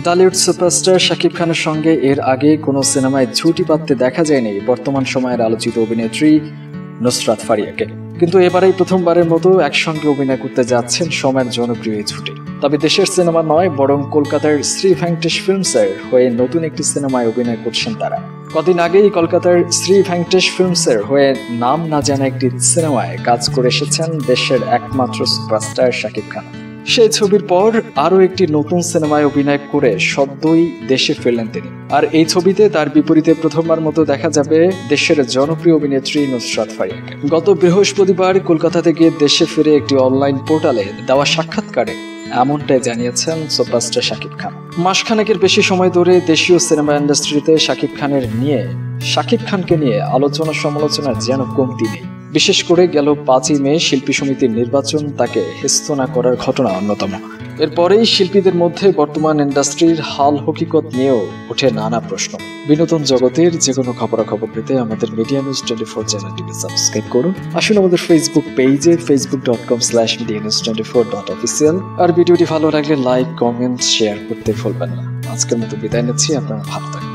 Tollywood superstar Shakib খানের সঙ্গে এর আগে কোনো সিনেমায় জুটি বাঁধতে দেখা যায়নি বর্তমান সময়ের আলোচিত অভিনেত্রী নুসরাত ফারিয়াকে। কিন্তু এবারেই প্রথমবারের মতো একসঙ্গে অভিনয় করতে যাচ্ছেন সময়ের জনপ্রিয় এই জুটি। তবে দেশের সিনেমা নয়, বরং কলকাতার শ্রী ভেঙ্কটেশ ফিল্মসের হয়ে নতুন একটি সিনেমায় অভিনয় করছেন তারা। কদিন আগেই কলকাতার শ্রী ভেঙ্কটেশ ফিল্মসের হয়ে নাম না জানা একটি সিনেমায় কাজ করে এসেছেন দেশের একমাত্র সুপারস্টার শাকিব খান। সেই ছবির পর আরও একটি নতুন সিনেমায় অভিনয় করে সদ্যই দেশে ফিরলেন তিনি। আর এই ছবিতে তার বিপরীতে প্রথমবার মতো দেখা যাবে দেশের জনপ্রিয় অভিনেত্রী নুসরাত ফারিয়াকে। গত বৃহস্পতিবার কলকাতা থেকে দেশে ফিরে একটি অনলাইন পোর্টালে দেওয়া সাক্ষাৎকারে এমনটাই জানিয়েছেন সুপারস্টার শাকিব খান। মাসখানেকের বেশি সময় ধরে দেশীয় সিনেমা ইন্ডাস্ট্রিতে শাকিব খানকে নিয়ে আলোচনা সমালোচনার যেন কমতি নেই। বিশেষ করে গেল 5ই মে শিল্পী সমিতির নির্বাচন তাকে হেস্তনা করার ঘটনা অন্যতম। এরপরেই শিল্পীদের মধ্যে বর্তমান ইন্ডাস্ট্রির হাল হকিকত নিয়েও ওঠে নানা প্রশ্ন। বিনোদন জগতের যে কোনো খবরাখবর পেতে আমাদের মিডিয়া নিউজ 24 চ্যানেলটিকে সাবস্ক্রাইব করুন। আসুন আমাদের ফেসবুক পেজে facebook.com/medianews24.official। আর ভিডিওটি ভালো লাগলে লাইক, কমেন্ট, শেয়ার করতে ভুলবেন না। আজকের মতো বিদায় নিচ্ছি, আপনারা ভালো থাকুন।